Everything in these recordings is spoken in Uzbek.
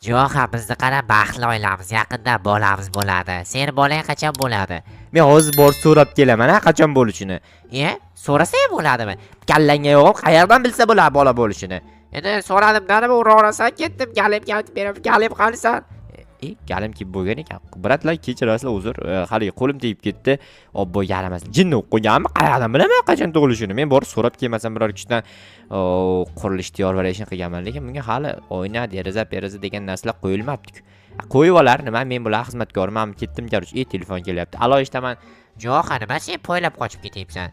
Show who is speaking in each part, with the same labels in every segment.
Speaker 1: Yo'q, bizni qara baxtli oilamiz, yaqinda bolamiz bo'ladi. Seni bolang qachon bo'ladi?
Speaker 2: Men hozir borib so'rab kelaman, qachon bo'lishini.
Speaker 1: So'rasa ham bo'ladimi?
Speaker 2: Kallangga yo'q, qayerdan bilsa bo'ladi bola bo'lishini.
Speaker 1: Endi so'radim, nima urasan, ketdim, galimga aytib berib, galim qolisan.
Speaker 2: Galim kelib bo'lgan ekan. Bratlar, kechirasizlar, uzr. Hali qo'lim tegib ketdi. Obbo, yaramasın. Jinni o'qiganmi? Qayerdan bilaman qachon tug'ilishini? Men borib so'rab kelmasam biror kishidan qurilish tayyorlashni qilganman, lekin bunga hali oyna, deraza degan narsalar qo'yilmabdi-ku. Qo'yib olar, nima? Men bular xizmatkorman, ketdim, garuch. Telefon kelyapti. Alo, eshitaman.
Speaker 1: Yo'q, nima sen poylab qochib ketyapsan?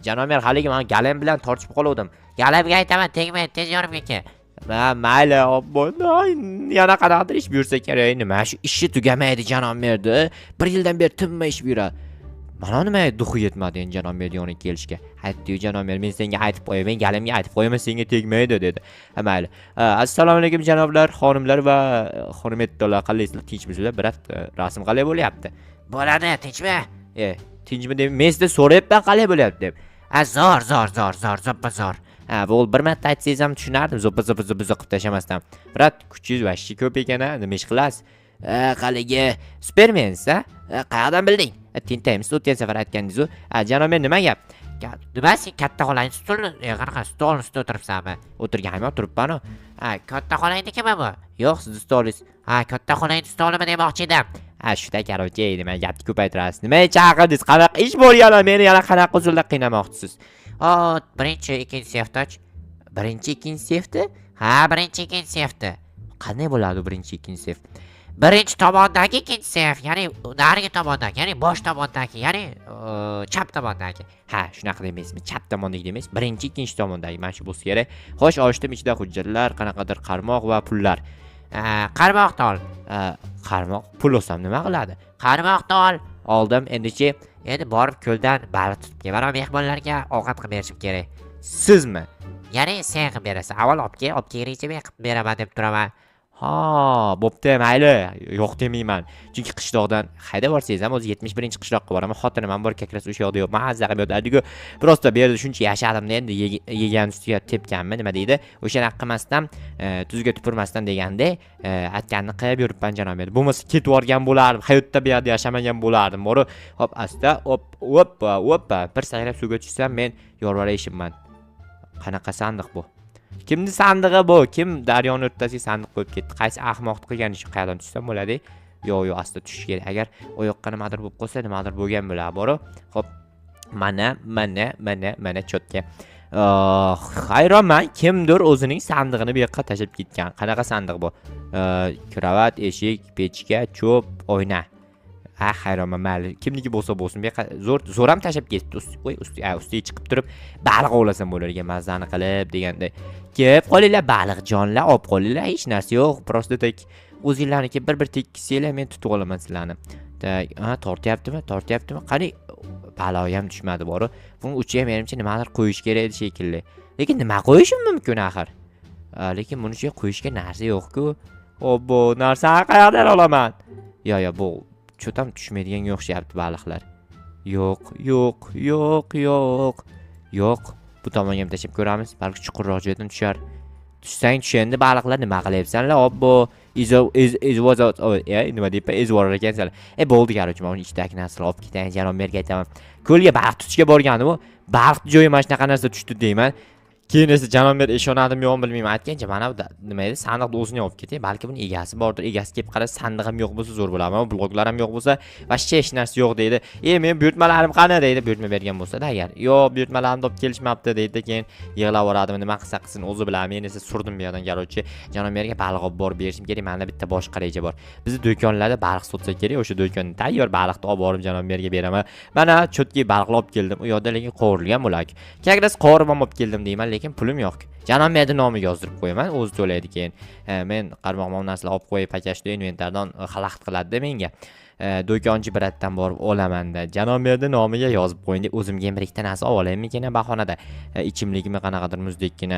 Speaker 2: Janob mer, haligi men galim bilan tortishib qoldim.
Speaker 1: Galimga aytaman, tegmay, tez yorib ket.
Speaker 2: Mayli, obbo, yana qanaqadir ish buyursa kerak. Nima shu ishi tugamaydi janob merdi. 1 yildan beri tinmay ish buyuradi. Mana nima duxi yetmadi endi janob mer yoniga kelishga. Aytdi-yu janob mer, men senga aytib qo'yaman, men galimga aytib qo'yaman, senga tegmaydi dedi. Mayli. Assalomu alaykum janoblar, xonimlar va hurmatlilar, qalaysizlar, tinchmisizlar? Brat, rasm qalay bo'lyapti?
Speaker 1: Bo'ladi, tinchmi?
Speaker 2: Tinchmi deb men sizdan so'rayapman, qalay bo'lyapti deb.
Speaker 1: Zor, zoppa zor.
Speaker 2: Bo'l, bir marta aytsangiz ham tushunardim, zoppa qilib tashamasdan. Brat, kuchingiz vashchi ko'p ekan-a, nima ish qilasiz? Qaligi Superman-siz, qayerdan bilding? Tintaymiz, o'tgan safar aytgandingiz-ku. Janob men nima gap?
Speaker 1: Nima sen katta xolang stolni, qanaqa stolni ustida o'tiribsanmi?
Speaker 2: O'tirganman, o'tiribman-ku.
Speaker 1: Katta xolangniki bu?
Speaker 2: Yo'q, siz stolingiz.
Speaker 1: Katta xolangniki stolimi demoqchi edim.
Speaker 2: Shunday qarochi, nima gapni ko'paytirasiz? Nima chaqirdingiz? Qanaqa ish bo'lgan? Meni yana qanaqa usulda qiynamoqchisiz?
Speaker 1: Birinchi, ikkinchi seftoch.
Speaker 2: Birinchi, ikkinchi sefti?
Speaker 1: Birinchi, ikkinchi sefti.
Speaker 2: Qanday bo'ladi birinchi, ikkinchi sef?
Speaker 1: Birinchi tomondagi ikkinchi sef, ya'ni narigi tomondagi, ya'ni bosh tomondagi, ya'ni chap tomondagi.
Speaker 2: Shunaqa demaysizmi? Chap tomondagi demaysiz, birinchi, ikkinchi tomondagi. Mana shu bo'lsa kerak. Xo'sh, ochdim, ichida hujjatlar, qanaqadir qarmoq va pullar.
Speaker 1: Qarmoqni ol.
Speaker 2: Qarmoq pul olsam nima qiladi?
Speaker 1: Qarmoqni ol.
Speaker 2: Oldim, endichi?
Speaker 1: Endi borib ko'ldan baliq tutib kelib, mehmonlarga ovqat qilib berishim kerak.
Speaker 2: Sizmi?
Speaker 1: Ya'ni sen qilib berasan. Avval olib kelguncha men qilib beraman deb turaman.
Speaker 2: Bo'pti, mayli. Yo'q demayman. Chunki qishloqdan haydab borsangiz ham o'zi 71-qishloqqa boraman. Xotinim ham bor, kakras o'sha yoqda yo'q. Mazza qilib yotadi-ku. Prosta bu yerda shuncha yashadim endi yegan ustiga tepganmi, nima deydi? O'shani qilmasdan, tuzga tupurmasdan deganda, aytganini qilib yuribman janob edi. Bo'lmasa ketib yorgan bo'lardim. Hayotda bu yerda yashamagan bo'lardim. Bori, hop, asta, hoppa, bir sayrab suvga tushsam men yorvarayishimman. Qanaqa sandiq bu? Kimni sandig'i bu? Kim daryoni o'rtasiga sandiq qo'yib ketdi? Qaysi ahmoqni qilgan ish qayerdan tushsam bo'ladi? Yo'q, asta tushish kerak. Agar oyoqqa nimadir bo'lib qolsa, nimadir bo'lgan bo'ladi. Bori, hop, mana cho'tka. Hayronman, kimdir o'zining sandig'ini bu yoqqa tashib ketgan. Qanaqa sandiq bu? Kravat, eshik, pechka, cho'p, oyna. Hayronman, mayli. Kimniki bo'lsa bo'lsin. Bu yoqqa zo'r ham tashib ketdi. Ustiga chiqib turib, baliq ovlasam bo'lar ekan, mazani qilib deganda. Kelib qolinglar, baliqjonlar, olib qolinglar, hech narsa yo'q. Prosta tek o'zinglarniki bir tekkizsanglar, men tutib olaman sizlarni. Tortyaptimi? Qani balo ham tushmadi bori. Buni uchiga menimcha nimadir qo'yish kerak edi shekilli. Lekin nima qo'yishim mumkin axir? Lekin buni ichiga qo'yishga narsa yo'q-ku. Obbo, narsani qayerdan olaman? Yo, bu cho'tam tushmaydigan o'xshayapti baliqlar. Yo'q. Bu tomonga ham tashib ko'ramiz. Balki chuqurroq joydan tushar. Tushsang endi baliqlar nima qilyapsanlar? Obbo, nima deyapman? Ezvorar ekansan. Bo'ldi, garochi, men ichidagi narsalarni olib ketayin, janob merga aytaman. Ko'lga baliq tutishga borgandim, baliq joyi mana shunaqa narsa tushdi deyman. Keyin esa janob mer ishonadimi yo'qmi bilmayman, aytgancha mana bu nima edi, sandiqni o'zini olib ketay, balki buni egasi bordir. Egasi kelib qarasa, sandiq ham yo'q bo'lsa zo'r bo'lar, ammo bloklar ham yo'q bo'lsa, vashcha hech narsa yo'q deydi. Men buyurtmalarim qani deydi, buyurtma bergan bo'lsa-da agar. Yo'q, buyurtmalarimni olib kelishmabdi deydi, keyin yig'lab yuboradimi, nima qilsa qilsin, o'zi bilan. Men esa surdim bu yerdan garochi. Janob merga baliq olib borib berishim kerak. Menda bitta boshqa reja bor. Bizni do'konlarda baliq sotsa kerak, o'sha do'kondan tayyor baliqni olib borib janob merga beraman. Mana cho'tki baliqni olib keldim. U yerda lekin qovurilgan bo'lak. Kakras qovurib olib keldim deyman, lekin pulim yo'q. Janob merni nomiga yozdirib qo'yaman, o'zi to'laydi keyin. Men qarmoq narsalar olib qo'yib pakashda inventardan xalaqit qiladi menga. Do'konchi biratdan borib olaman-da. Janob merni nomiga yozib qo'ying. O'zimga ham bir ikkita narsa olib olaymikin bahonada. Ichimlikmi qanaqadir muzdekgina.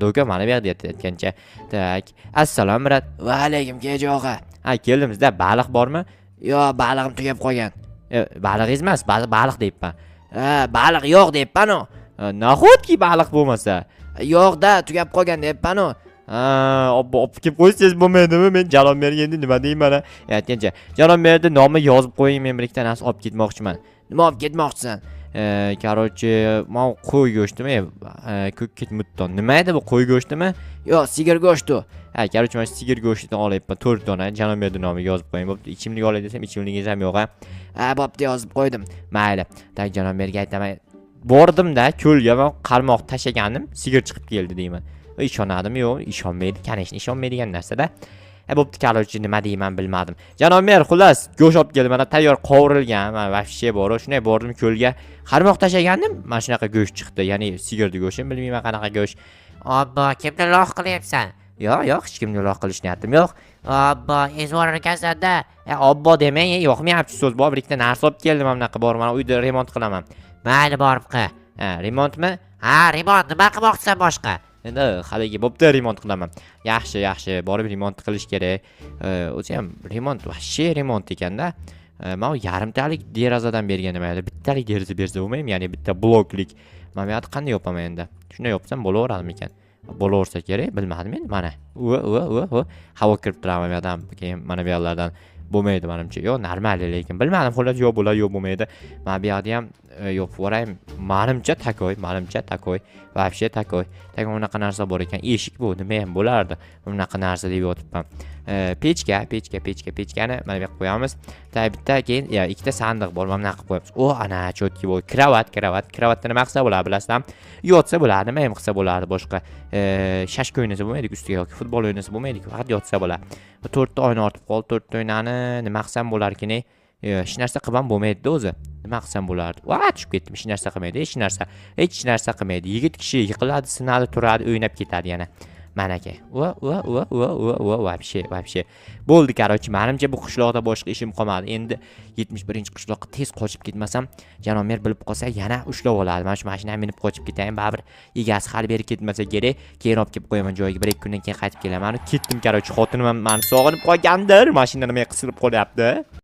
Speaker 2: Do'kon mana bu yerda aytgancha. Tak. Assalom birat. Va alaykum kejo'g'a. Keldimizda, baliq bormi? Yo'q, balig'im tugab qolgan. Balig'ingiz emas, baliq deyapman. Baliq yo'q deyapman-ku. Nahotki baliq bo'lmasa? Yo'q-da, tugab qolgan deyapman-ku. Olib kelib qo'ysangiz bo'lmaydimi? Men Jalol merga endi nima deyman? Aytgancha, Jalol merda nomni yozib qo'ying, men bir ikkita narsa olib ketmoqchiman. Nima olib ketmoqchisan? Короче, men qo'y go'shtimi? Ko'kket mutton. Nima edi bu qo'y go'shtimi? Yo'q, sigir go'shti. Короче, men sigir go'shtidan olyapman 4 dona. Jalol merda nomini yozib qo'ying. Bo'pti, ichimlik olay desam, ichimligingiz ham yo'q, bo'pti, yozib qo'ydim. Mayli. Tak Jalol merga aytaman. Bordimda ko'lga va qarmoq tashagandim, sigir chiqib keldi deyman. Ishonadimi yo'q, ishonmaydi, kanishni ishonmaydigan narsa-da. Bo'pti, короче, nima deyman bilmadim. Janob mer, xullas, go'sht olib keldi, mana tayyor qovurilgan, mana vafshe bor. Shunday bordim ko'lga, qarmoq tashagandim, mana shunaqa go'sht chiqdi. Ya'ni sigirni go'shti, bilmayman qanaqa go'sht.
Speaker 1: Obbo, kimni loq qilyapsan?
Speaker 2: Yo'q, kimni loq qilish niyatim yo'q.
Speaker 1: Obbo, ezvorar ekansan-da.
Speaker 2: Obbo demang, yo'qmayapti so'z. Bor bir ikkita narsa olib keldim, mana bunaqa bor, mana uyda remont qilaman.
Speaker 1: Mayli, borib qil.
Speaker 2: Remontmi?
Speaker 1: Remont, nima qilmoqchisan boshqa?
Speaker 2: Endi haligi bo'pti, remont qilaman. Yaxshi, borib remont qilish kerak. O'zi ham remont, vahshiy remont ekanda. Men yarimtalik derazadan bergan emaydi. Bittalik deraza bersa bo'lmaymi? Ya'ni bitta bloklik. Men bu yerda qanday yopaman endi? Shunday yopsam bo'laveradimi ekan? Bo'laversa kerak, bilmadim men. Mana. Havo kirib turadi bu yerdan. Keyin mana bu yerlardan bo'lmaydi menimcha. Yo'q, normal lekin bilmadim, xullas yo'q bo'ladi, yo'q bo'lmaydi. Men bu yerda ham yopib yuborayim. Menimcha takoy, vobshe takoy. Tak unaqa narsa bor ekan. Eshik bu, nima ham bo'lardi? Unaqa narsa deb yotibman. Pechkani mana bu yerga qo'yamiz. Bitta keyin ikkita sandiq bor, mana bunaqa qilib qo'yamiz. Ana chotki bo'l. Kravatda nima qilsa bo'ladi, bilasizmi? Yotsa bo'ladi, nima ham qilsa bo'ladi boshqa. Shashka o'ynasa bo'lmaydi ustiga yoki futbol o'ynasa bo'lmaydi, faqat yotsa bo'ladi. 4 ta oyna ortib qoldi, 4 ta oynani nima qilsam bo'larkin? Hech narsa qilib ham bo'lmaydi-da o'zi. Nima qilsam bo'lardi? Tushib ketdim, hech narsa qilmaydi, hech narsa qilmaydi. Yigit kishi yiqiladi, sinadi, turadi, o'ynab ketadi yana. Mana aka. Vobshe. Bo'ldi, короче, menimcha bu qishloqda boshqa ishim qolmadi. Endi 71-qishloqqa tez qochib ketmasam, janob mer bilib qolsa, yana ushlab oladi. Mana shu mashinaga minib qochib ketayin, baribir egasi hali beri ketmasa kerak. Keyin olib kelib qo'yaman joyiga, 1-2 kundan keyin qaytib kelaman. Ketdim, короче, xotinim ham meni sog'inib qolgandir. Mashina nima qisilib qolyapti?